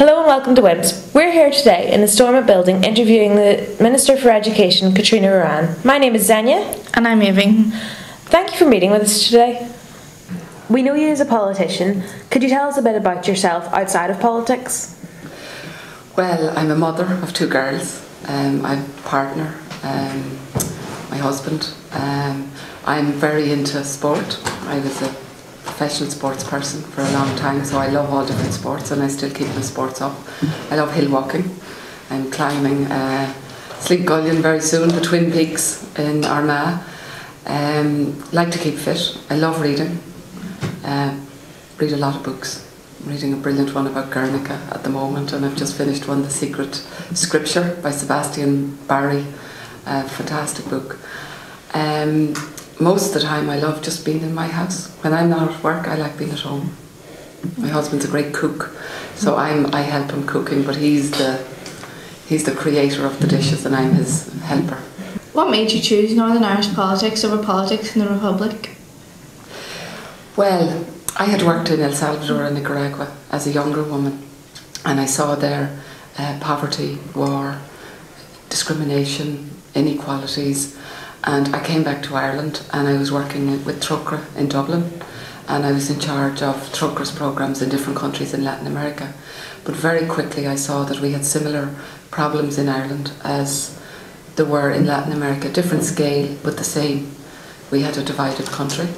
Hello and welcome to WIMS. We're here today in the Stormont building interviewing the Minister for Education, Caitríona Ruane. My name is Xenia. And I'm Aoibheann. Thank you for meeting with us today. We know you as a politician. Could you tell us a bit about yourself outside of politics? Well, I'm a mother of two girls. I'm a partner, my husband. I'm very into sport. I was a professional sports person for a long time, so I love all different sports and I still keep my sports up. I love hill walking. I'm climbing Sleep Gullion very soon, the Twin Peaks in Armagh. Like to keep fit. I love reading. Read a lot of books. I'm reading a brilliant one about Guernica at the moment, and I've just finished one, The Secret Scripture by Sebastian Barry. A fantastic book. Most of the time I love just being in my house. When I'm not at work, I like being at home. My husband's a great cook, so I help him cooking, but he's the creator of the dishes and I'm his helper. What made you choose Northern Irish politics over politics in the Republic? Well, I had worked in El Salvador and Nicaragua as a younger woman, and I saw there poverty, war, discrimination, inequalities. And I came back to Ireland and I was working with Truckra in Dublin, and I was in charge of Truckra's programmes in different countries in Latin America. But very quickly I saw that we had similar problems in Ireland as there were in Latin America, different scale but the same. We had a divided country.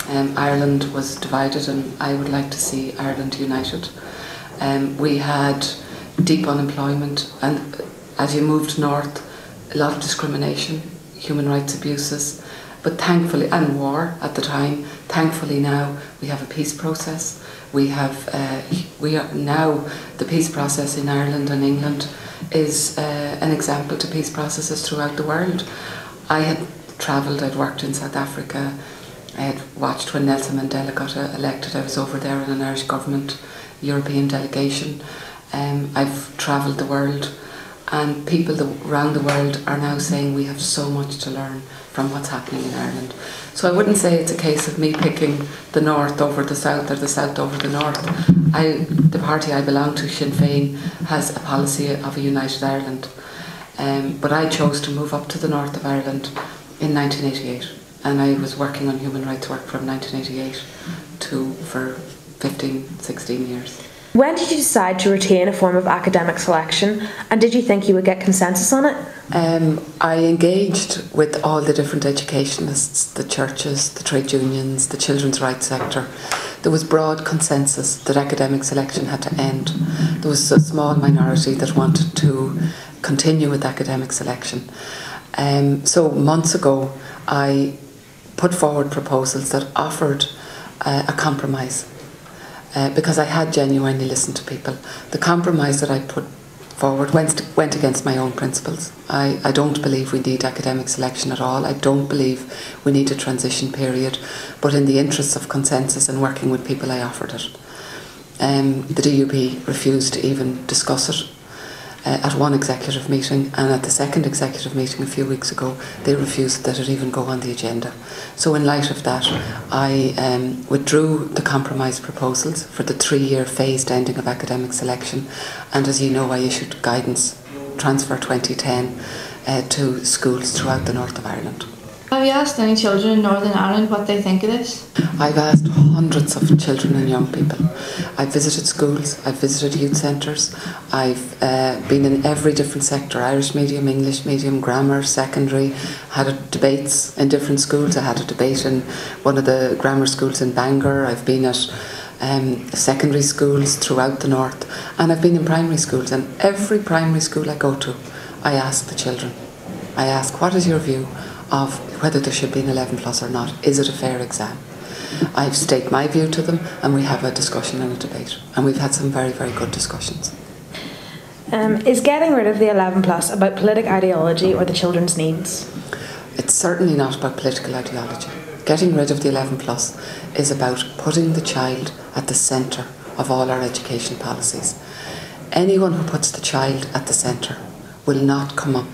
Ireland was divided and I would like to see Ireland united. We had deep unemployment, and as you moved north, a lot of discrimination, human rights abuses, but thankfully, and war at the time. Thankfully now we have a peace process. We are now, the peace process in Ireland and England is an example to peace processes throughout the world. I had travelled, I'd worked in South Africa, I had watched when Nelson Mandela got elected. I was over there in an Irish government European delegation. I've travelled the world, and people around the world are now saying we have so much to learn from what's happening in Ireland. So I wouldn't say it's a case of me picking the north over the south or the south over the north. The party I belong to, Sinn Féin, has a policy of a united Ireland. But I chose to move up to the north of Ireland in 1988, and I was working on human rights work from 1988 for 15, 16 years. When did you decide to retain a form of academic selection, and did you think you would get consensus on it? I engaged with all the different educationists, the churches, the trade unions, the children's rights sector. There was broad consensus that academic selection had to end. There was a small minority that wanted to continue with academic selection. So months ago I put forward proposals that offered a compromise. Because I had genuinely listened to people. The compromise that I put forward went against my own principles. I don't believe we need academic selection at all. I don't believe we need a transition period. But in the interests of consensus and working with people, I offered it. The DUP refused to even discuss it at one executive meeting, and at the second executive meeting a few weeks ago they refused that it even go on the agenda. So in light of that, I withdrew the compromise proposals for the 3-year phased ending of academic selection, and as you know I issued guidance, Transfer 2010, to schools throughout the north of Ireland. Have you asked any children in Northern Ireland what they think of this? I've asked hundreds of children and young people. I've visited schools, I've visited youth centres, I've been in every different sector, Irish medium, English medium, grammar, secondary, had debates in different schools. I had a debate in one of the grammar schools in Bangor. I've been at secondary schools throughout the north, and I've been in primary schools, and every primary school I go to, I ask the children, I ask, what is your view of whether there should be an 11 plus or not? Is it a fair exam? I've staked my view to them, and we have a discussion and a debate, and we've had some very, very good discussions. Is getting rid of the 11 plus about political ideology or the children's needs? It's certainly not about political ideology. Getting rid of the 11 plus is about putting the child at the centre of all our education policies. Anyone who puts the child at the centre will not come up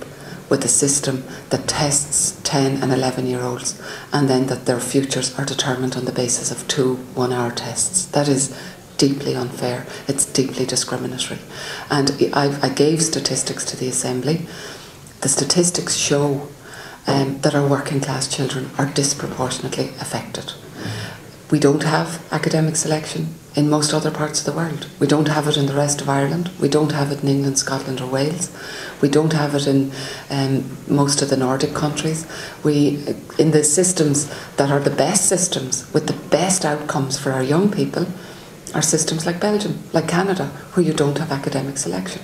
with a system that tests 10 and 11-year-olds and then that their futures are determined on the basis of 2 one-hour tests. That is deeply unfair. It's deeply discriminatory. And I gave statistics to the Assembly. The statistics show that our working class children are disproportionately affected. We don't have academic selection in most other parts of the world. We don't have it in the rest of Ireland. We don't have it in England, Scotland or Wales. We don't have it in most of the Nordic countries. In the systems that are the best systems with the best outcomes for our young people are systems like Belgium, like Canada, where you don't have academic selection.